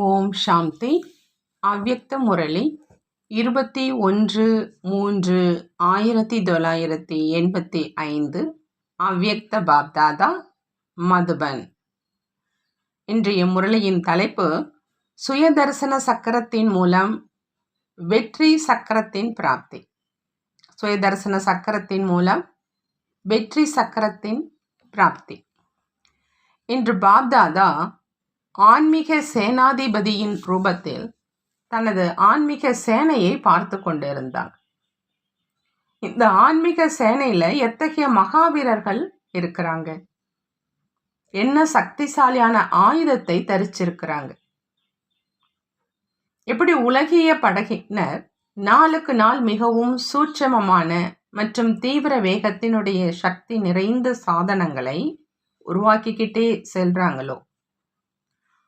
ஓம் சாந்தி. அவ்யக்த முரளி 21/3/1985. அவ்யக்த பாப்தாதா, மதுபன். இன்றைய முரளியின் தலைப்பு சுயதர்சன சக்கரத்தின் மூலம் வெற்றி சக்கரத்தின் பிராப்தி. சுயதர்சன சக்கரத்தின் மூலம் வெற்றி சக்கரத்தின் பிராப்தி. இன்று பாப்தாதா ஆன்மீக சேனாதிபதியின் ரூபத்தில் தனது ஆன்மீக சேனையை பார்த்து கொண்டிருந்தார். இந்த ஆன்மீக சேனையில எத்தகைய மகாவீரர்கள் இருக்கிறாங்க, என்ன சக்திசாலியான ஆயுதத்தை தரிச்சிருக்கிறாங்க, எப்படி உலகிய படையினர் நாளுக்கு நாள் மிகவும் சூட்சமமான மற்றும் தீவிர வேகத்தினுடைய சக்தி நிறைந்த சாதனங்களை உருவாக்கிக்கிட்டே செல்றாங்களோ,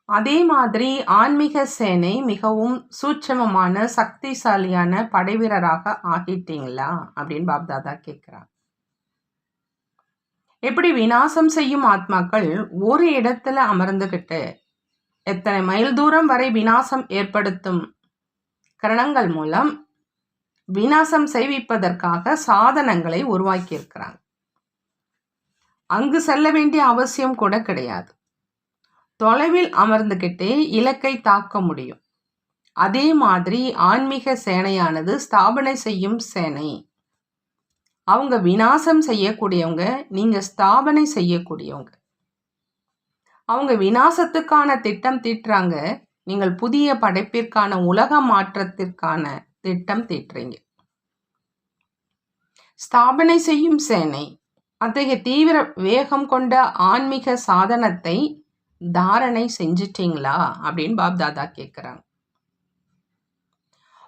அதே மாதிரி ஆன்மீக சேனை மிகவும் சூட்சமமான சக்திசாலியான படைவீரராக ஆகிட்டீங்களா அப்படின்னு பாப்தாதா கேட்கிறார். எப்படி விநாசம் செய்யும் ஆத்மாக்கள் ஒரு இடத்துல அமர்ந்துகிட்டு எத்தனை மைல் தூரம் வரை விநாசம் ஏற்படுத்தும் கரணங்கள் மூலம் விநாசம் செய்விப்பதற்காக சாதனங்களை உருவாக்கி இருக்கிறாங்க. அங்கு செல்ல வேண்டிய அவசியம் கூட கிடையாது. தொலைவில் அமர்ந்துகிட்டே இலக்கை தாக்க முடியும். அதே மாதிரி ஆன்மீக சேனையானது ஸ்தாபனை செய்யும் சேனை. அவங்க விநாசம் செய்யக்கூடியவங்க, நீங்க ஸ்தாபனை செய்யக்கூடியவங்க. அவங்க விநாசத்துக்கான திட்டம் தீட்டுறாங்க, நீங்கள் புதிய படைப்பிற்கான உலக மாற்றத்திற்கான திட்டம் தீட்டுறீங்க. ஸ்தாபனை செய்யும் சேனை அத்தகைய தீவிர வேகம் கொண்ட ஆன்மீக சாதனத்தை தாரணை செஞ்சிட்டீங்களா அப்படின்னு பாப்தாதா கேட்குறாங்க.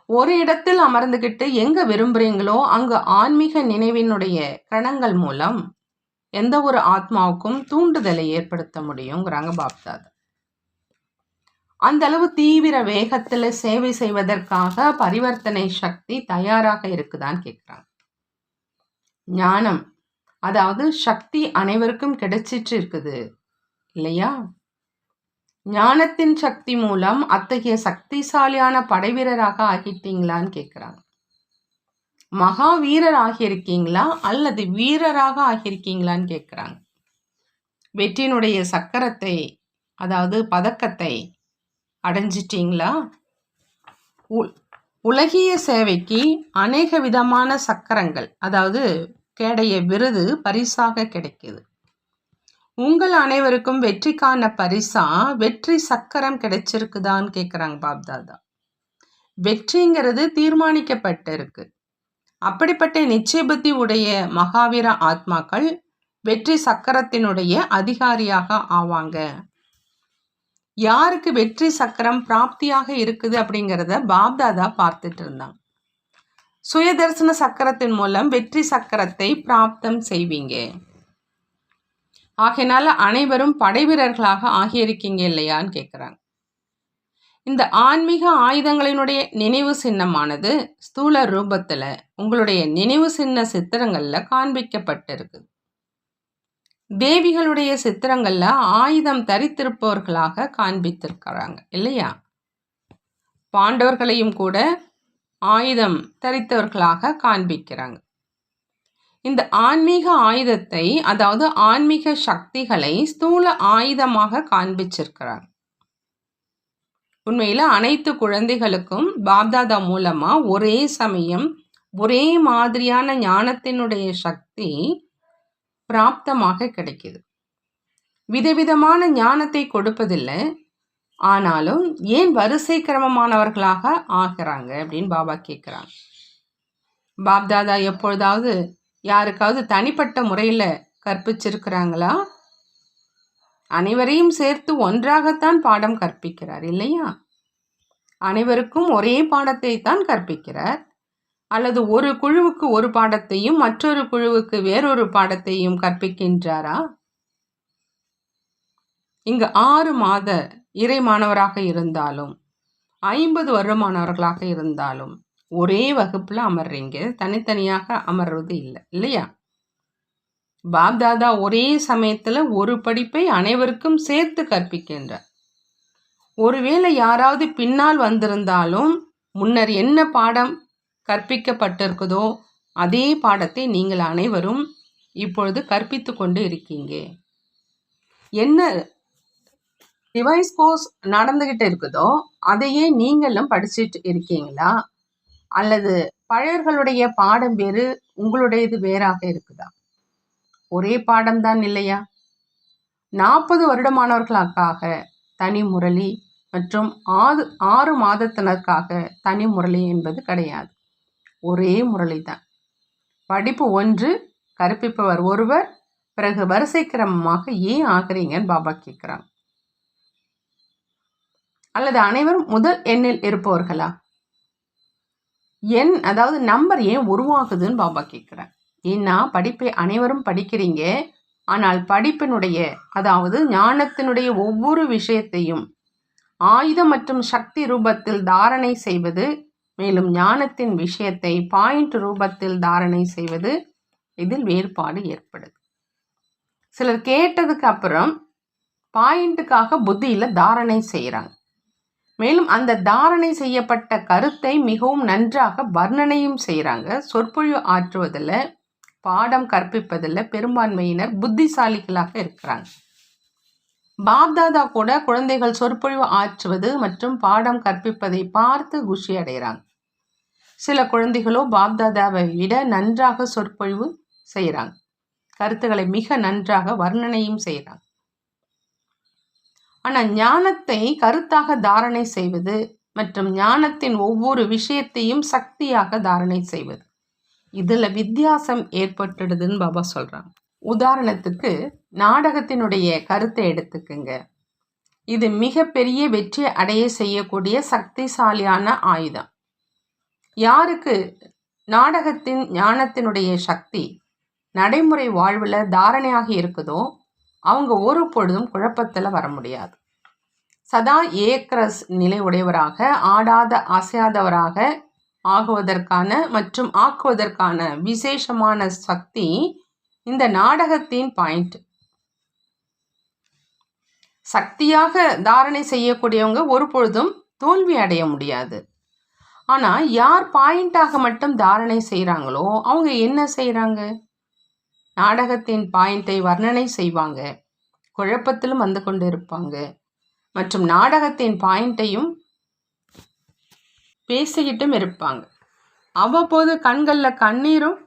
ஒரு இடத்தில் அமர்ந்துகிட்டு எங்க விரும்புறீங்களோ அங்கு ஆன்மீக நினைவினுடைய கணங்கள் மூலம் எந்த ஒரு ஆத்மாவுக்கும் தூண்டுதலை ஏற்படுத்த முடியுங்கிறாங்க பாப்தாதா. அந்த அளவு தீவிர வேகத்துல சேவை செய்வதற்காக பரிவர்த்தனை சக்தி தயாராக இருக்குதான்னு கேட்குறாங்க. ஞானம், அதாவது சக்தி அனைவருக்கும் கிடைச்சிட்டு இருக்குது இல்லையா? ஞானத்தின் சக்தி மூலம் அத்தகைய சக்திசாலியான படைவீரராக ஆகிட்டீங்களான்னு கேட்குறாங்க. மகாவீரர் ஆகியிருக்கீங்களா அல்லது வீரராக ஆகியிருக்கீங்களான்னு கேட்குறாங்க. வெற்றியினுடைய சக்கரத்தை, அதாவது பதக்கத்தை அடைஞ்சிட்டீங்களா? உலகிய சேவைக்கு அநேக விதமான சக்கரங்கள், அதாவது கேடைய விருது பரிசாக கிடைக்குது. உங்கள் அனைவருக்கும் வெற்றிக்கான பரிசா வெற்றி சக்கரம் கிடைச்சிருக்குதான்னு கேட்குறாங்க பாப்தாதா. வெற்றிங்கிறது தீர்மானிக்கப்பட்டு இருக்கு. அப்படிப்பட்ட நிச்சய புத்தி உடைய மகாவீர ஆத்மாக்கள் வெற்றி சக்கரத்தினுடைய அதிகாரியாக ஆவாங்க. யாருக்கு வெற்றி சக்கரம் பிராப்தியாக இருக்குது அப்படிங்கிறத பாப்தாதா பார்த்துட்டு இருந்தாங்க. சுயதர்சன சக்கரத்தின் மூலம் வெற்றி சக்கரத்தை பிராப்தம் செய்வீங்க. ஆகையினால அனைவரும் படைவீரர்களாக ஆகியிருக்கீங்க இல்லையான்னு கேட்குறாங்க. இந்த ஆன்மீக ஆயுதங்களினுடைய நினைவு சின்னமானது ஸ்தூல ரூபத்துல உங்களுடைய நினைவு சின்ன சித்திரங்கள்ல காண்பிக்கப்பட்டிருக்கு. தேவிகளுடைய சித்திரங்கள்ல ஆயுதம் தரித்திருப்பவர்களாக காண்பித்திருக்கிறாங்க இல்லையா? பாண்டவர்களையும் கூட ஆயுதம் தரித்தவர்களாக காண்பிக்கிறாங்க. இந்த ஆன்மீக ஆயுதத்தை, அதாவது ஆன்மீக சக்திகளை ஸ்தூல ஆயுதமாக காண்பிச்சிருக்கிறாங்க. உண்மையில அனைத்து குழந்தைகளுக்கும் பாப்தாதா மூலமா ஒரே சமயம் ஒரே மாதிரியான ஞானத்தினுடைய சக்தி பிராப்தமாக கிடைக்குது. விதவிதமான ஞானத்தை கொடுப்பதில்லை, ஆனாலும் ஏன் வரிசை கிரமமானவர்களாக ஆகிறாங்க அப்படின்னு பாபா கேட்குறாங்க. பாப்தாதா எப்பொழுதாவது யாருக்காவது தனிப்பட்ட முறையில் கற்பிச்சிருக்கிறாங்களா? அனைவரையும் சேர்த்து ஒன்றாகத்தான் பாடம் கற்பிக்கிறார் இல்லையா? அனைவருக்கும் ஒரே பாடத்தை தான் கற்பிக்கிறார். அல்லது ஒரு குழுவுக்கு ஒரு பாடத்தையும் மற்றொரு குழுவுக்கு வேறொரு பாடத்தையும் கற்பிக்கின்றாரா? இங்கு 6 மாத இறை மாணவராக இருந்தாலும் 50 வருடமானவர்களாக இருந்தாலும் ஒரே வகுப்புல அமர்றீங்க, தனித்தனியாக அமர்வது இல்லை இல்லையா? பாப்தாதா ஒரே சமயத்துல ஒரு படிப்பை அனைவருக்கும் சேர்த்து கற்பிக்கின்றார். ஒருவேளை யாராவது பின்னால் வந்திருந்தாலும் முன்னர் என்ன பாடம் கற்பிக்கப்பட்டிருக்குதோ அதே பாடத்தை நீங்கள் அனைவரும் இப்பொழுது கற்பித்து கொண்டு இருக்கீங்க. என்ன டிவைஸ் கோர்ஸ் நடந்துகிட்டு இருக்குதோ அதையே நீங்களும் படிச்சுட்டு இருக்கீங்களா? அல்லது பழையர்களுடைய பாடம் வேறு, உங்களுடையது வேறாக இருக்குதா? ஒரே பாடம்தான் இல்லையா? 40 வருடமானவர்களுக்காக தனி முரளி மற்றும் 6 மாதத்தினருக்காக தனி முரளி என்பது கிடையாது. ஒரே முரளி தான். படிப்பு ஒன்று, கற்பிப்பவர் ஒருவர். பிறகு வரிசை கிரமமாக ஏன் ஆகிறீங்கன்னு பாபா கேட்குறாங்க. அல்லது அனைவரும் முதல் எண்ணில் இருப்பவர்களா? எண் அதாவது நம்பர் ஏன் உருவாகுதுன்னு பாபா கேட்குறேன். ஏன்னா படிப்பை அனைவரும் படிக்கிறீங்க. ஆனால் படிப்பினுடைய அதாவது ஞானத்தினுடைய ஒவ்வொரு விஷயத்தையும் ஆயுதம் மற்றும் சக்தி ரூபத்தில் தாரணை செய்வது, மேலும் ஞானத்தின் விஷயத்தை பாயிண்ட் ரூபத்தில் தாரணை செய்வது, இதில் வேறுபாடு ஏற்படுது. சிலர் கேட்டதுக்கு அப்புறம் பாயிண்ட்டுக்காக புத்தியில் தாரணை செய்கிறாங்க. மேலும் அந்த தாரணை செய்யப்பட்ட கருத்தை மிகவும் நன்றாக வர்ணனையும் செய்கிறாங்க. சொற்பொழிவு ஆற்றுவதில், பாடம் கற்பிப்பதில் பெரும்பான்மையினர் புத்திசாலிகளாக இருக்கிறாங்க. பாப்தாதா கூட குழந்தைகள் சொற்பொழிவு ஆற்றுவது மற்றும் பாடம் கற்பிப்பதை பார்த்து குஷி அடைகிறாங்க. சில குழந்தைகளோ பாப்தாதாவை விட நன்றாக சொற்பொழிவு செய்கிறாங்க. கருத்துக்களை மிக நன்றாக வர்ணனையும் செய்கிறாங்க. ஆனால் ஞானத்தை கருத்தாக தாரணை செய்வது மற்றும் ஞானத்தின் ஒவ்வொரு விஷயத்தையும் சக்தியாக தாரணை செய்வது, இதில் வித்தியாசம் ஏற்பட்டுடுதுன்னு பாபா சொல்கிறாங்க. உதாரணத்துக்கு நாடகத்தினுடைய கருத்தை எடுத்துக்குங்க. இது மிகப்பெரிய வெற்றி அடைய செய்யக்கூடிய சக்திசாலியான ஆயுதம். யாருக்கு நாடகத்தின் ஞானத்தினுடைய சக்தி நடைமுறை வாழ்வில் தாரணையாக இருக்குதோ அவங்க ஒரு பொழுதும் குழப்பத்தில் வர முடியாது. சதா ஏக்ரஸ் நிலை உடையவராக, ஆடாத அசையாதவராக ஆகுவதற்கான மற்றும் ஆக்குவதற்கான விசேஷமான சக்தி இந்த நாடகத்தின் பாயிண்ட். சக்தியாக தாரணை செய்யக்கூடியவங்க ஒரு பொழுதும் தோல்வி அடைய முடியாது. ஆனால் யார் பாயிண்டாக மட்டும் தாரணை செய்கிறாங்களோ அவங்க என்ன செய்கிறாங்க? நாடகத்தின் பாயிண்டை வர்ணனை செய்வாங்க, குழப்பத்திலும் வந்து கொண்டு இருப்பாங்க, மற்றும் நாடகத்தின் பாயிண்டையும் பேசிக்கிட்டும் இருப்பாங்க. அவ்வப்போது கண்களில் கண்ணீரும்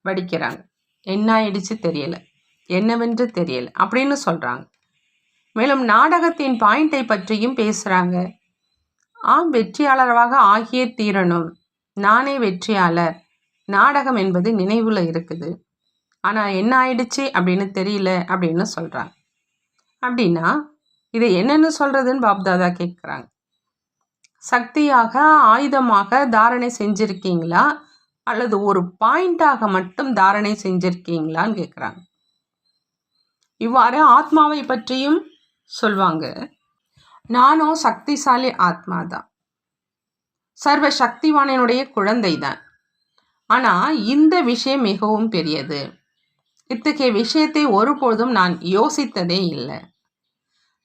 வடிக்கிறாங்க. என்ன ஆயிடுச்சு தெரியல, என்னவென்று தெரியல அப்படின்னு சொல்கிறாங்க. மேலும் நாடகத்தின் பாயிண்டை பற்றியும் பேசுகிறாங்க. வெற்றியாளராக ஆகியே தீரணும், நானே வெற்றியாளர், நாடகம் என்பது நினைவில் இருக்குது, ஆனால் என்ன ஆயிடுச்சு அப்படின்னு தெரியல அப்படின்னு சொல்கிறாங்க. அப்படின்னா இதை என்னென்னு சொல்கிறதுன்னு பாப்தாதா கேட்குறாங்க. சக்தியாக ஆயுதமாக தாரணை செஞ்சுருக்கீங்களா அல்லது ஒரு பாயிண்டாக மட்டும் தாரணை செஞ்சுருக்கீங்களான்னு கேட்குறாங்க. இவ்வாறு ஆத்மாவை பற்றியும் சொல்வாங்க. நானும் சக்திசாலி ஆத்மா தான், சர்வ சக்திவானினுடைய குழந்தை தான். ஆனால் இந்த விஷயம் மிகவும் பெரியது. இத்தகைய விஷயத்தை ஒருபோதும் நான் யோசித்ததே இல்லை.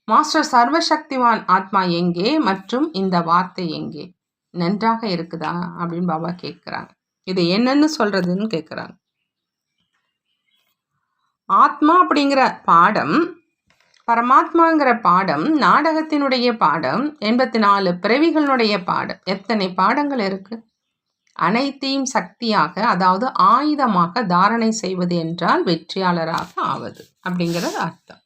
மாஸ்டர் சர்வசக்திவான் ஆத்மா எங்கே மற்றும் இந்த வார்த்தை எங்கே? நன்றாக இருக்குதா அப்படின்னு பாபா கேட்குறாங்க. இது என்னன்னு சொல்றதுன்னு கேட்குறாங்க. ஆத்மா அப்படிங்கிற பாடம், பரமாத்மாங்கிற பாடம், நாடகத்தினுடைய பாடம், 84 பிறவிகளுடைய பாடம், எத்தனை பாடங்கள் இருக்கு? அனைத்தையும் சக்தியாக அதாவது ஆயுதமாக தாரணை செய்வது என்றால் வெற்றியாளராக ஆவது அப்படிங்கிறது அர்த்தம்.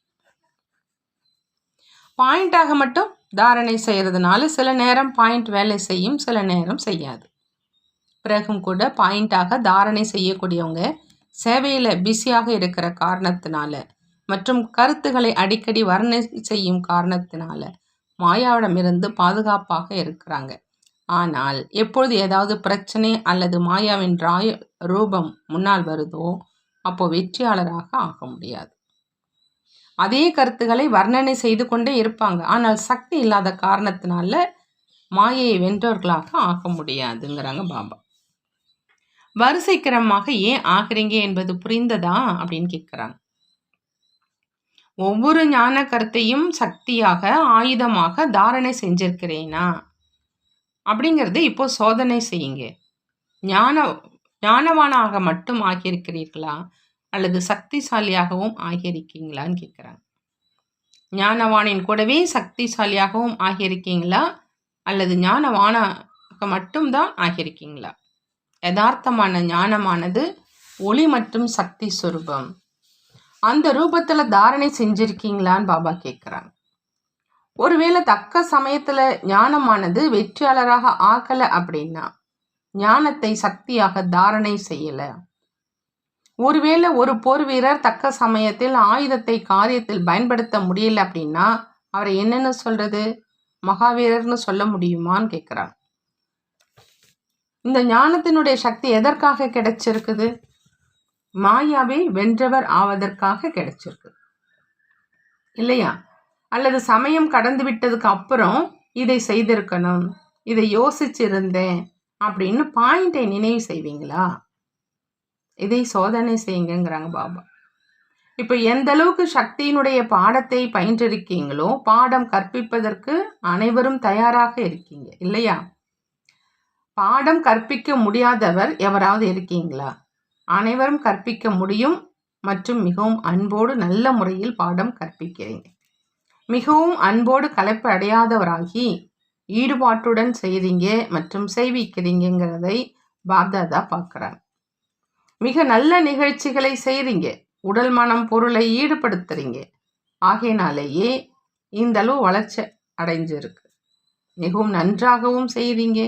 பாயிண்டாக மட்டும் தாரணை செய்கிறதுனால சில நேரம் பாயிண்ட் வேலை செய்யும், சில நேரம் செய்யாது. பிறகும் கூட பாயிண்டாக தாரணை செய்யக்கூடியவங்க சேவையில் பிஸியாக இருக்கிற காரணத்தினால மற்றும் கருத்துக்களை அடிக்கடி வர்ணனை செய்யும் காரணத்தினால மாயாவிடமிருந்து பாதுகாப்பாக இருக்கிறாங்க. ஆனால் எப்பொழுது ஏதாவது பிரச்சனை அல்லது மாயாவின் ரூபம் முன்னால் வருதோ அப்போ வெற்றியாளராக ஆக முடியாது. அதே கருத்துக்களை வர்ணனை செய்து கொண்டே இருப்பாங்க, ஆனால் சக்தி இல்லாத காரணத்தினால மாயையை வென்றவர்களாக ஆக முடியாதுங்கிறாங்க பாபா. வரிசை கிரமமாக ஏன் ஆகிறீங்க என்பது புரிந்ததா அப்படின்னு கேட்குறாங்க. ஒவ்வொரு ஞான கருத்தையும் சக்தியாக ஆயுதமாக தாரணை செஞ்சிருக்கிறேனா அப்படிங்கிறது இப்போ சோதனை செய்யுங்க. ஞானவானாக மட்டும் ஆகியிருக்கிறீர்களா அல்லது சக்திசாலியாகவும் ஆகியிருக்கீங்களான்னு கேட்குறாங்க. ஞானவானின் கூடவே சக்திசாலியாகவும் ஆகியிருக்கீங்களா அல்லது ஞானவானாக மட்டும்தான் ஆகியிருக்கீங்களா? யதார்த்தமான ஞானமானது ஒளி மற்றும் சக்தி சுரூபம். அந்த ரூபத்துல தாரணை செஞ்சிருக்கீங்களான்னு பாபா கேட்குறாங்க. ஒருவேளை தக்க சமயத்துல ஞானமானது வெற்றியாளராக ஆக்கல அப்படின்னா ஞானத்தை சக்தியாக தாரணை செய்யல. ஒருவேளை ஒரு போர் வீரர் தக்க சமயத்தில் ஆயுதத்தை காரியத்தில் பயன்படுத்த முடியல அப்படின்னா அவரை என்னன்னு சொல்றது? மகாவீரர்னு சொல்ல முடியுமான்னு கேட்குறாங்க. இந்த ஞானத்தினுடைய சக்தி எதற்காக கிடைச்சிருக்குது? மாயாவை வென்றவர் ஆவதற்காக கிடைச்சிருக்கு இல்லையா? அல்லது சமயம் கடந்து விட்டதுக்கு அப்புறம் இதை செய்திருக்கணும், இதை யோசிச்சிருந்தேன் அப்படின்னு பாயிண்டை நினைவு செய்வீங்களா? இதை சோதனை செய்யுங்கிறாங்க பாபா. இப்போ எந்த அளவுக்கு சக்தியினுடைய பாடத்தை பயின்றிருக்கீங்களோ பாடம் கற்பிப்பதற்கு அனைவரும் தயாராக இருக்கீங்க இல்லையா? பாடம் கற்பிக்க முடியாதவர் எவராவது இருக்கீங்களா? அனைவரும் கற்பிக்க முடியும் மற்றும் மிகவும் அன்போடு நல்ல முறையில் பாடம் கற்பிக்கிறீங்க. மிகவும் அன்போடு கலைப்பு அடையாதவராகி ஈடுபாட்டுடன் செய்றீங்க மற்றும் செய்விக்கிறீங்கிறதை பாப்தாதா பார்க்குறாங்க. மிக நல்ல நிகழ்ச்சிகளை செய்கிறீங்க, உடல் மனம் பொருளை ஈடுபடுத்துறீங்க. ஆகையினாலேயே இந்த அளவு வளர்ச்சி அடைஞ்சிருக்கு. மிகவும் நன்றாகவும் செய்கிறீங்க.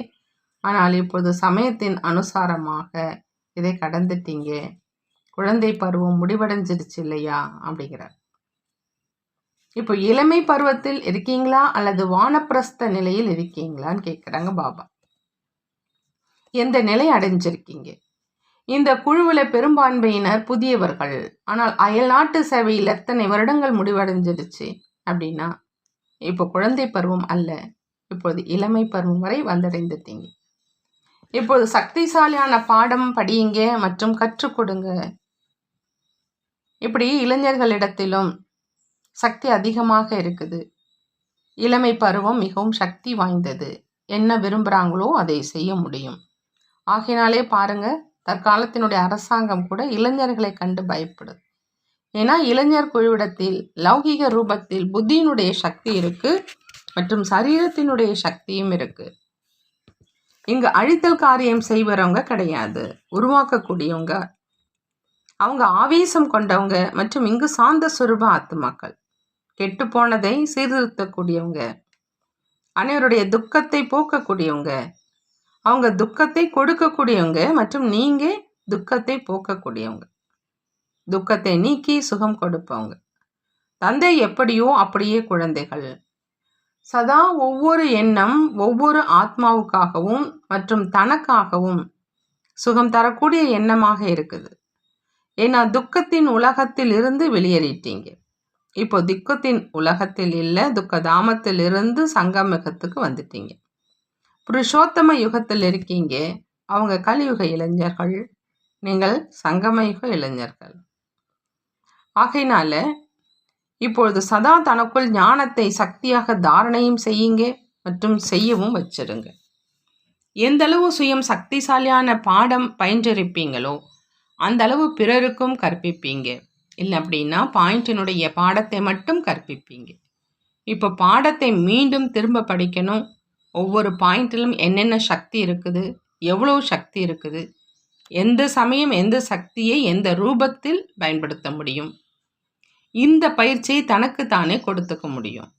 ஆனால் இப்போது சமயத்தின் அனுசாரமாக இதை கடந்துட்டீங்க. குழந்தை பருவம் முடிவடைஞ்சிருச்சு இல்லையா அப்படிங்கிறார். இப்போ இளமை பருவத்தில் இருக்கீங்களா அல்லது வானப்பிரஸ்த நிலையில் இருக்கீங்களான்னு கேட்குறாங்க பாபா. எந்த நிலை அடைஞ்சிருக்கீங்க? இந்த குழுவில் பெரும்பான்மையினர் புதியவர்கள். ஆனால் அயல்நாட்டு சேவையில் எத்தனை வருடங்கள் முடிவடைஞ்சிருச்சு அப்படின்னா இப்போ குழந்தை பருவம் அல்ல, இப்போது இளமை பருவம் வரை வந்தடைந்துட்டீங்க. இப்போது சக்திசாலியான பாடம் படியுங்க மற்றும் கற்றுக் கொடுங்க. இப்படி இளைஞர்களிடத்திலும் சக்தி அதிகமாக இருக்குது. இளமை பருவம் மிகவும் சக்தி வாய்ந்தது. என்ன விரும்புகிறாங்களோ அதை செய்ய முடியும். ஆகையினாலே பாருங்க, தற்காலத்தினுடைய அரசாங்கம் கூட இளைஞர்களை கண்டு பயப்படுது. ஏன்னா இளைஞர் குழுவிடத்தில் லௌகிக ரூபத்தில் புத்தியினுடைய சக்தி இருக்கு மற்றும் சரீரத்தினுடைய சக்தியும் இருக்கு. இங்கு அழித்தல் காரியம் செய்வரவங்க கிடையாது, உருவாக்கக்கூடியவங்க. அவங்க ஆவேசம் கொண்டவங்க மற்றும் இங்கு சாந்த சுரூப ஆத்மாக்கள். கெட்டு போனதை சீர்திருத்தக்கூடியவங்க, அனைவருடைய துக்கத்தை போக்கக்கூடியவங்க, அவங்க துக்கத்தை கொடுக்கக்கூடியவங்க மற்றும் நீங்க துக்கத்தை போக்கக்கூடியவங்க, துக்கத்தை நீக்கி சுகம் கொடுப்பவங்க. தந்தை எப்படியோ அப்படியே குழந்தைகள். சதா ஒவ்வொரு எண்ணம் ஒவ்வொரு ஆத்மாவுக்காகவும் மற்றும் தனக்காகவும் சுகம் தரக்கூடிய எண்ணமாக இருக்குது. ஏன்னா துக்கத்தின் உலகத்தில் இருந்து வெளியேறிட்டீங்க. இப்போ துக்கத்தின் உலகத்தில் இல்லை, துக்க தாமத்தில் இருந்து சங்கமயுகத்துக்கு வந்துட்டீங்க. புருஷோத்தம யுகத்தில் இருக்கீங்க. அவங்க கலியுக இளைஞர்கள், நீங்கள் சங்கமயுக இளைஞர்கள். ஆகையினால இப்பொழுது சதா தனக்குள் ஞானத்தை சக்தியாக தாரணையும் செய்யுங்க மற்றும் செய்யவும் வச்சிருங்க. எந்த அளவு சுயம் சக்திசாலியான பாடம் பயின்றிருப்பீங்களோ அந்த அளவு பிறருக்கும் கற்பிப்பீங்க. இல்லை அப்படின்னா பாயிண்டினுடைய பாடத்தை மட்டும் கற்பிப்பீங்க. இப்போ பாடத்தை மீண்டும் திரும்ப படிக்கணும். ஒவ்வொரு பாயிண்டிலும் என்னென்ன சக்தி இருக்குது, எவ்வளோ சக்தி இருக்குது, எந்த சமயம் எந்த சக்தியை எந்த ரூபத்தில் பயன்படுத்த முடியும், இந்த பயிற்சியை தனக்கு தானே கொடுத்துக்க முடியும்.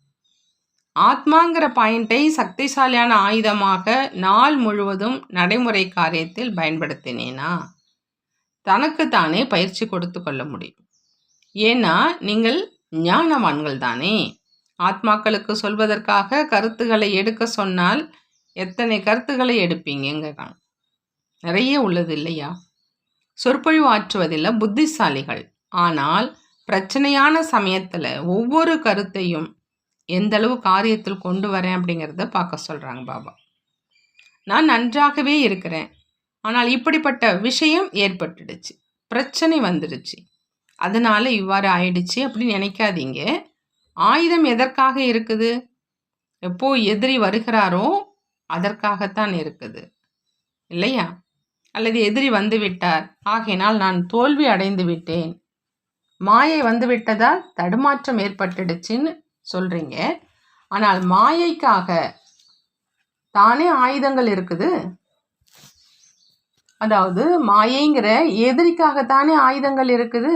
ஆத்மாங்கிற பாயிண்டை சக்திசாலியான ஆயுதமாக நாள் முழுவதும் நடைமுறை காரியத்தில் பயன்படுத்தினேனா தனக்கு தானே பயிற்சி கொடுத்து கொள்ள முடியும். ஏன்னா நீங்கள் ஞானவான்கள் தானே. ஆத்மாக்களுக்கு சொல்வதற்காக கருத்துக்களை எடுக்க சொன்னால் எத்தனை கருத்துக்களை எடுப்பீங்க? நிறைய உள்ளது இல்லையா? சொற்பொழிவு ஆற்றுவதில்லை புத்திசாலிகள். ஆனால் பிரச்சனையான சமயத்தில் ஒவ்வொரு கருத்தையும் எந்த அளவு காரியத்தில் கொண்டு வரேன் அப்படிங்கிறத பார்க்க சொல்கிறாங்க பாபா. நான் நன்றாகவே இருக்கிறேன், ஆனால் இப்படிப்பட்ட விஷயம் ஏற்பட்டுடுச்சு, பிரச்சனை வந்துடுச்சு. அதனால இவ்வாறு ஆயிடுச்சு அப்படின்னு நினைக்காதீங்க. ஆயுதம் எதற்காக இருக்குது? எப்போ எதிரி வருகிறாரோ அதற்காகத்தான் இருக்குது இல்லையா? அல்லது எதிரி வந்து விட்டார், ஆகையினால் நான் தோல்வி அடைந்து விட்டேன், மாயை வந்து விட்டதால் தடுமாற்றம் ஏற்பட்டுடுச்சுன்னு சொல்றீங்க. ஆனால் மாயைக்காக தானே ஆயுதங்கள் இருக்குது. அதாவது மாயைங்கிற எதிரிக்காகத்தானே ஆயுதங்கள் இருக்குது.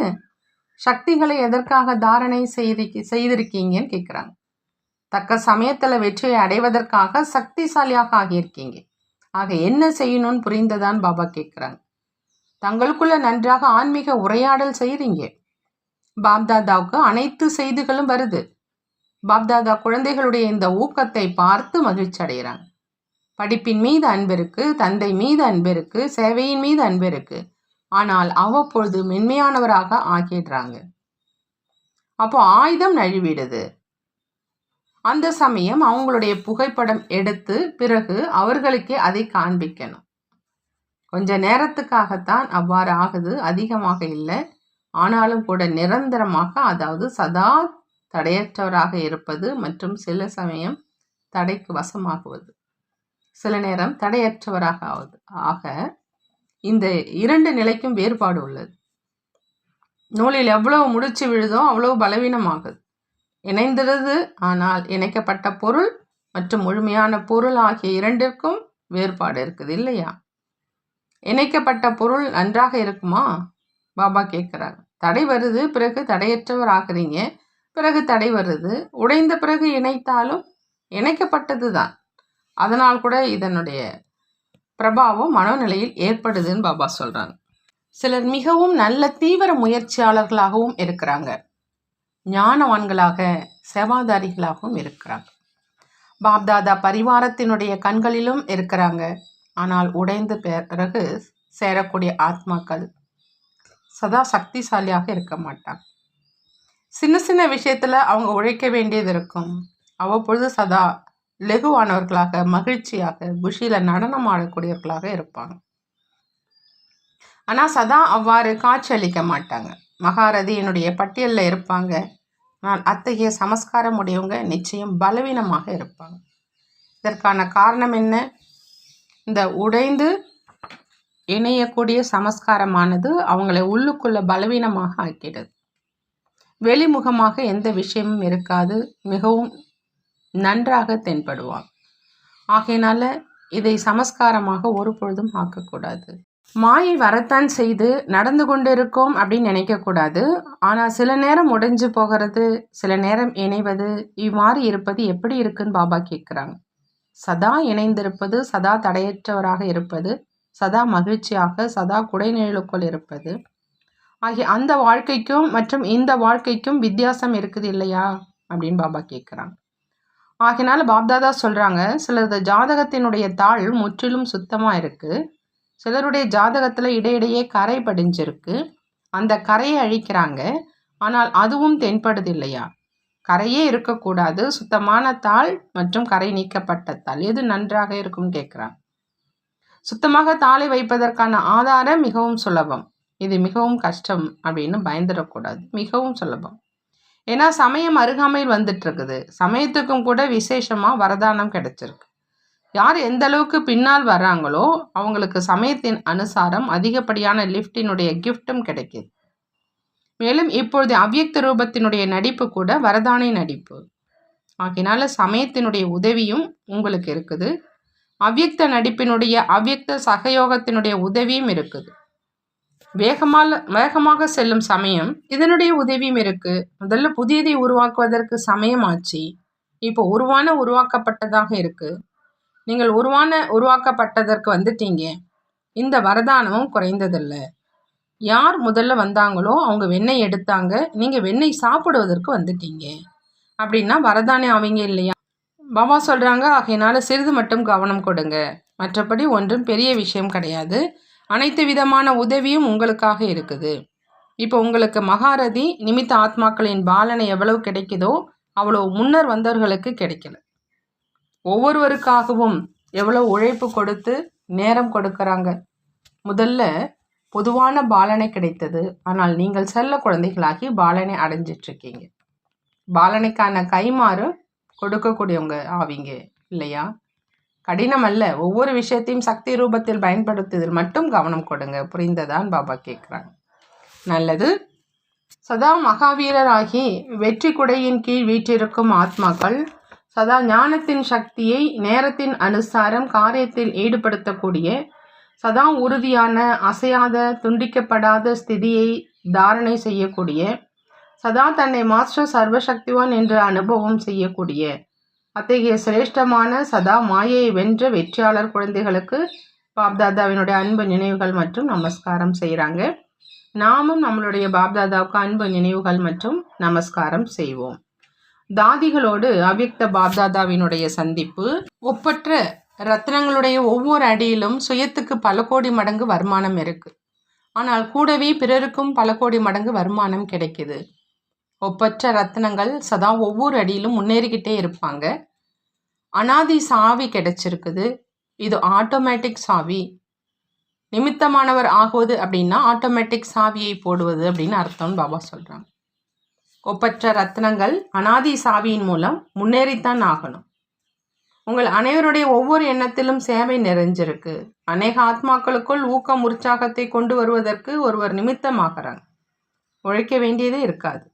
சக்திகளை எதற்காக தாரணை செய்திருக்கீங்கன்னு கேட்குறாங்க. தக்க சமயத்தில் வெற்றியை அடைவதற்காக சக்திசாலியாக ஆகியிருக்கீங்க. ஆக என்ன செய்யணும்னு புரிந்ததான் பாபா கேட்குறாங்க. தங்களுக்குள்ள நன்றாக ஆன்மீக உரையாடல் செய்கிறீங்க. பாப்தாதாவுக்கு அனைத்து செய்திகளும் வருது. பாப்தாதா குழந்தைகளுடைய இந்த ஊக்கத்தை பார்த்து மகிழ்ச்சி அடைகிறாங்க. படிப்பின் மீது அன்பு இருக்கு, தந்தை மீது அன்பு இருக்கு, சேவையின் மீது அன்பு இருக்கு. ஆனால் அவ்வப்பொழுது மென்மையானவராக ஆக்கிடுறாங்க. அப்போ ஆயுதம் நழுவிடுது. அந்த சமயம் அவங்களுடைய புகைப்படம் எடுத்து பிறகு அவர்களுக்கே அதை காண்பிக்கணும். கொஞ்ச நேரத்துக்காகத்தான் அவ்வாறு ஆகுது, அதிகமாக இல்லை. ஆனாலும் கூட நிரந்தரமாக, அதாவது சதா தடையற்றவராக இருப்பது மற்றும் சில சமயம் தடைக்கு வசமாகுவது, சில நேரம் தடையற்றவராக ஆகுது. ஆக இந்த 2 நிலைக்கும் வேறுபாடு உள்ளது. நூலில் எவ்வளவு முடிச்சு விழுதோ அவ்வளவு பலவீனமாகுது. இணைந்திருது, ஆனால் இணைக்கப்பட்ட பொருள் மற்றும் முழுமையான பொருள் ஆகிய 2ற்கும் வேறுபாடு இருக்குது இல்லையா? இணைக்கப்பட்ட பொருள் நன்றாக இருக்குமா? பாபா கேட்குறாங்க. தடை வருது, பிறகு தடையற்றவர் ஆகுறீங்க, பிறகு தடை வருது. உடைந்த பிறகு இணைத்தாலும் இணைக்கப்பட்டது தான். அதனால் கூட இதனுடைய பிரபாவம் மனநிலையில் ஏற்படுதுன்னு பாபா சொல்கிறாங்க. சிலர் மிகவும் நல்ல தீவிர முயற்சியாளர்களாகவும் இருக்கிறாங்க, ஞானவான்களாக சேவாதாரிகளாகவும் இருக்கிறாங்க. பாப்தாதா பரிவாரத்தினுடைய கண்களிலும் இருக்கிறாங்க. ஆனால் உடைந்த பிறகு சேரக்கூடிய ஆத்மாக்கள் சதா சக்திசாலியாக இருக்க மாட்டாங்க. சின்ன சின்ன விஷயத்தில் அவங்க உழைக்க வேண்டியது இருக்கும். அவ்வப்பொழுது சதா லெகுவானவர்களாக, மகிழ்ச்சியாக, குஷியில் நடனம் ஆடக்கூடியவர்களாக இருப்பாங்க. ஆனால் சதா அவ்வாறு காட்சி அளிக்க மாட்டாங்க. மகாரதியினுடைய பட்டியலில் இருப்பாங்க. ஆனால் அத்தகைய சமஸ்காரம் உடையவங்க நிச்சயம் பலவீனமாக இருப்பாங்க. இதற்கான காரணம் என்ன? இந்த உடைந்து இணையக்கூடிய சமஸ்காரமானது அவங்களை உள்ளுக்குள்ள பலவீனமாக ஆக்கிடுது. வெளிமுகமாக எந்த விஷயமும் இருக்காது, மிகவும் நன்றாக தென்படுவாங்க. ஆகையினால இதை சமஸ்காரமாக ஒரு பொழுதும் ஆக்கக்கூடாது. மாயை வரத்தான் செய்து நடந்து கொண்டு இருக்கோம் அப்படின்னு நினைக்கக்கூடாது. ஆனால் சில நேரம் உடைஞ்சு போகிறது, சில நேரம் இணைவது, இவ்வாறு இருப்பது எப்படி இருக்குன்னு பாபா கேட்குறாங்க. சதா இணைந்திருப்பது, சதா தடையற்றவராக இருப்பது, சதா மகிழ்ச்சியாக, சதா குடைநிழலுக்குள் இருப்பது ஆகிய அந்த வாழ்க்கைக்கும் மற்றும் இந்த வாழ்க்கைக்கும் வித்தியாசம் இருக்குது இல்லையா அப்படின்னு பாபா கேட்குறாங்க. ஆகினால பாப்தாதா சொல்கிறாங்க, சிலரது ஜாதகத்தினுடைய தாள் முற்றிலும் சுத்தமாக இருக்குது, சிலருடைய ஜாதகத்தில் இடையிடையே கரை படிஞ்சிருக்கு. அந்த கரையை அழிக்கிறாங்க. ஆனால் அதுவும் தென்படுது இல்லையா? கரையே இருக்கக்கூடாது, சுத்தமான தாள் மற்றும் கரை நீக்கப்பட்ட தாள் எது நன்றாக இருக்கும்னு கேட்குறாங்க. சுத்தமாக தாளை வைப்பதற்கான ஆதாரம் மிகவும் சுலபம். இது மிகவும் கஷ்டம் அப்படின்னு பயந்துடக்கூடாது, மிகவும் சுலபம். ஏன்னா சமயம் அருகாமையில் வந்துட்டு இருக்குது. சமயத்துக்கும் கூட விசேஷமாக வரதானம் கிடைச்சிருக்கு. யார் எந்த அளவுக்கு பின்னால் வர்றாங்களோ அவங்களுக்கு சமயத்தின் அனுசாரம் அதிகப்படியான லிஃப்டினுடைய கிஃப்டும் கிடைக்கிது. மேலும் இப்பொழுது அவ்யக்த ரூபத்தினுடைய நடிப்பு கூட வரதானே நடிப்பு. ஆகினால சமயத்தினுடைய உதவியும் உங்களுக்கு இருக்குது, அவ்யக்த நடிப்பினுடைய அவ்யக்த சகயோகத்தினுடைய உதவியும் இருக்குது. வேகமாக செல்லும் சமயம் இதனுடைய உதவியும் இருக்கு. முதல்ல புதியதை உருவாக்குவதற்கு சமயம் ஆச்சு, இப்போ உருவாக்கப்பட்டதாக இருக்கு. நீங்கள் உருவாக்கப்பட்டதற்கு வந்துட்டீங்க. இந்த வரதானமும் குறைந்ததில்லை. யார் முதல்ல வந்தாங்களோ அவங்க வெண்ணெய் எடுத்தாங்க, நீங்கள் வெண்ணெய் சாப்பிடுவதற்கு வந்துட்டீங்க அப்படின்னா வரதானே ஆவீங்க இல்லையா? பாபா சொல்கிறாங்க, ஆகையினால சிறிது மட்டும் கவனம் கொடுங்க, மற்றபடி ஒன்றும் பெரிய விஷயம் கிடையாது. அனைத்து விதமான உதவியும் உங்களுக்காக இருக்குது. இப்போ உங்களுக்கு மகாரதி நிமித்த ஆத்மாக்களின் பாலனை எவ்வளவு கிடைக்குதோ அவ்வளவு முன்னர் வந்தவர்களுக்கு கிடைக்கல. ஒவ்வொருவருக்காகவும் எவ்வளோ உழைப்பு கொடுத்து நேரம் கொடுக்கறாங்க. முதல்ல பொதுவான பாலனை கிடைத்தது. ஆனால் நீங்கள் செல்ல குழந்தைகளாகி பாலனை அடைஞ்சிட்ருக்கீங்க. பாலனைக்கான கைமாறு கொடுக்கக்கூடியவங்க ஆவீங்க இல்லையா? கடினம் அல்ல. ஒவ்வொரு விஷயத்தையும் சக்தி ரூபத்தில் பயன்படுத்துவதில் மட்டும் கவனம் கொடுங்க. புரிந்ததான் பாபா கேட்குறாங்க. நல்லது. சதா மகாவீரராகி வெற்றி குடையின் கீழ் வீற்றிருக்கும் ஆத்மாக்கள் சதா ஞானத்தின் சக்தியை நேரத்தின் அனுசாரம் காரியத்தில் ஈடுபடுத்தக்கூடிய சதா உறுதியான அசையாத துண்டிக்கப்படாத ஸ்திதியை தாரணை செய்யக்கூடிய சதா தன்னை மாஸ்டர் சர்வசக்திவான் என்று அனுபவம் செய்யக்கூடிய அத்தகைய சிரேஷ்டமான சதா மாயையை வென்ற வெற்றியாளர் குழந்தைகளுக்கு பாப்தாதாவினுடைய அன்பு நினைவுகள் மற்றும் நமஸ்காரம் செய்கிறாங்க. நாமும் நம்மளுடைய பாப்தாதாவுக்கு அன்பு நினைவுகள் மற்றும் நமஸ்காரம் செய்வோம். தாதிகளோடு அவ்யக்த பாப்தாதாவினுடைய சந்திப்பு. ஒப்பற்ற ரத்னங்களுடைய ஒவ்வொரு அடியிலும் சுயத்துக்கு பல கோடி மடங்கு வருமானம் இருக்கு. ஆனால் கூடவே பிறருக்கும் பல கோடி மடங்கு வருமானம் கிடைக்குது. ஒப்பற்ற ரத்னங்கள் சதா ஒவ்வொரு அடியிலும் முன்னேறிக்கிட்டே இருப்பாங்க. அனாதி சாவி கிடைச்சிருக்குது. இது ஆட்டோமேட்டிக் சாவி. நிமித்தமானவர் ஆகுவது அப்படின்னா ஆட்டோமேட்டிக் சாவியை போடுவது அப்படின்னு அர்த்தம்னு பாபா சொல்கிறாங்க. ஒப்பற்ற ரத்னங்கள் அனாதி சாவியின் மூலம் முன்னேறித்தான் ஆகணும். உங்கள் அனைவருடைய ஒவ்வொரு எண்ணத்திலும் சேவை நிறைஞ்சிருக்கு. அநேக ஆத்மாக்களுக்குள் ஊக்கம் உற்சாகத்தை கொண்டு வருவதற்கு ஒருவர் நிமித்தமாகறாங்க. உழைக்க வேண்டியதே இருக்காது.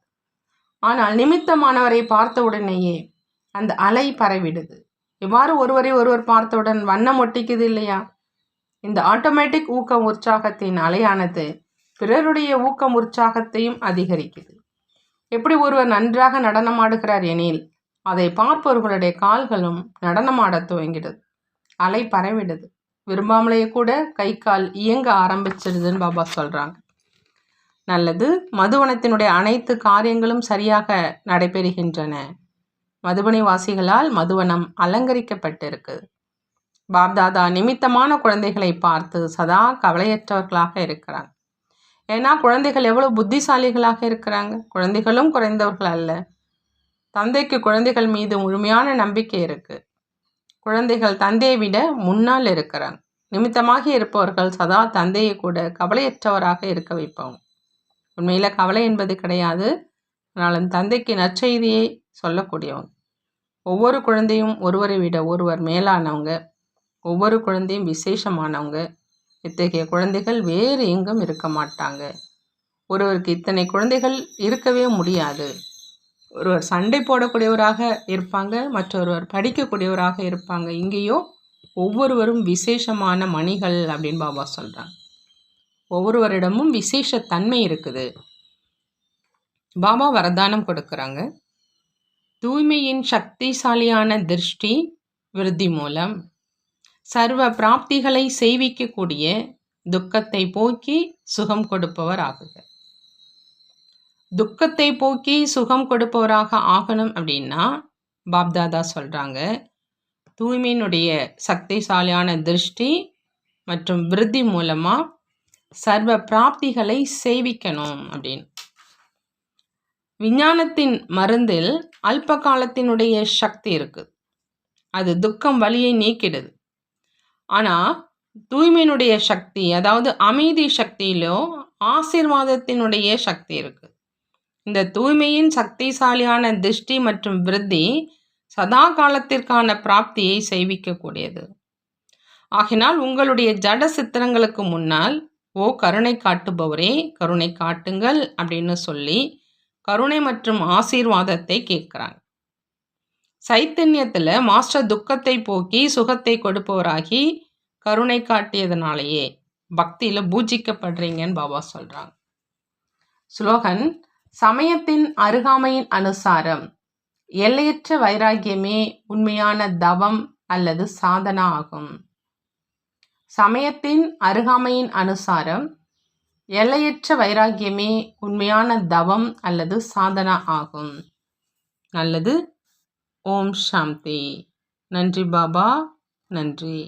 ஆனால் நிமித்தமானவரை பார்த்த உடனேயே அந்த அலை பரவிடுது. இவ்வாறு ஒருவரை ஒருவர் பார்த்தவுடன் வண்ணம் ஒட்டிக்குது இல்லையா? இந்த ஆட்டோமேட்டிக் ஊக்கம் உற்சாகத்தின் அலையானது பிறருடைய ஊக்கம் உற்சாகத்தையும் அதிகரிக்குது. எப்படி ஒருவர் நன்றாக நடனமாடுகிறார் எனில் அதை பார்ப்பவர்களுடைய கால்களும் நடனமாட துவங்கிடுது. அலை பரவிடுது. விரும்பாமலேயே கூட கை கால் இயங்க ஆரம்பிச்சிடுதுன்னு பாபா சொல்கிறாங்க. நல்லது. மதுவனத்தினுடைய அனைத்து காரியங்களும் சரியாக நடைபெறுகின்றன. மதுபனி வாசிகளால் மதுவனம் அலங்கரிக்கப்பட்டிருக்கு. பாப்தாதா நிமித்தமான குழந்தைகளை பார்த்து சதா கவலையற்றவர்களாக இருக்கிறாங்க. ஏன்னா குழந்தைகள் எவ்வளோ புத்திசாலிகளாக இருக்கிறாங்க. குழந்தைகளும் குறைந்தவர்கள் அல்ல. தந்தைக்கு குழந்தைகள் மீது முழுமையான நம்பிக்கை இருக்கு. குழந்தைகள் தந்தையை விட முன்னால் இருக்கிறாங்க. நிமித்தமாக இருப்பவர்கள் சதா தந்தையை கூட கவலையற்றவராக இருக்க வைப்பவங்க. உண்மையில் கவலை என்பது கிடையாது. ஆனாலும் தந்தைக்கு நற்செய்தியை சொல்லக்கூடியவங்க. ஒவ்வொரு குழந்தையும் ஒருவரை விட ஒருவர் மேலானவங்க. ஒவ்வொரு குழந்தையும் விசேஷமானவங்க. இத்தகைய குழந்தைகள் வேறு எங்கும் இருக்க மாட்டாங்க. ஒருவருக்கு இத்தனை குழந்தைகள் இருக்கவே முடியாது. ஒருவர் சண்டை போடக்கூடியவராக இருப்பாங்க, மற்றொருவர் படிக்கக்கூடியவராக இருப்பாங்க. இங்கேயோ ஒவ்வொருவரும் விசேஷமான மணிகள் அப்படின்னு பாபா சொல்கிறாங்க. ஒவ்வொருவரிடமும் விசேஷ தன்மை இருக்குது. பாபா வரதானம் கொடுக்குறாங்க. தூய்மையின் சக்திசாலியான திருஷ்டி விருத்தி மூலம் சர்வ பிராப்திகளை செய்விக்கக்கூடிய துக்கத்தை போக்கி சுகம் கொடுப்பவர் ஆகுக. துக்கத்தை போக்கி சுகம் கொடுப்பவராக ஆகணும் அப்படின்னா பாப்தாதா சொல்கிறாங்க, தூய்மையினுடைய சக்திசாலியான திருஷ்டி மற்றும் விருத்தி மூலமாக சர்வ பிராப்திகளை செய்விக்கணும் அப்படின்னு. விஞ்ஞானத்தின் மருந்தில் அல்ப காலத்தினுடைய சக்தி இருக்குது. அது துக்கம் வலியை நீக்கிடுது. ஆனால் தூய்மையினுடைய சக்தி, அதாவது அமைதி சக்தியிலோ ஆசீர்வாதத்தினுடைய சக்தி இருக்குது. இந்த தூய்மையின் சக்திசாலியான திருஷ்டி மற்றும் விருத்தி சதா காலத்திற்கான பிராப்தியை செய்விக்கக்கூடியது. ஆகினால் உங்களுடைய ஜட சித்திரங்களுக்கு முன்னால் ஓ கருணை காட்டுபவரே கருணை காட்டுங்கள் அப்படின்னு சொல்லி கருணை மற்றும் ஆசீர்வாதத்தை கேட்குறாங்க. சைத்தன்யத்தில் மாஸ்டர் துக்கத்தை போக்கி சுகத்தை கொடுப்பவராகி கருணை காட்டியதுனாலேயே பக்தியில் பூஜிக்கப்படுறீங்கன்னு பாபா சொல்கிறாங்க. ஸ்லோகன்: சமயத்தின் அருகாமையின் அனுசாரம் எல்லையற்ற வைராகியமே உண்மையான தவம் அல்லது சாதனா ஆகும். சமயத்தின் அருகாமையின் அனுசாரம் எல்லையற்ற வைராகியமே உண்மையான தவம் அல்லது சாதனா ஆகும். நல்லது. ஓம் சாந்தி. நன்றி பாபா. நன்றி.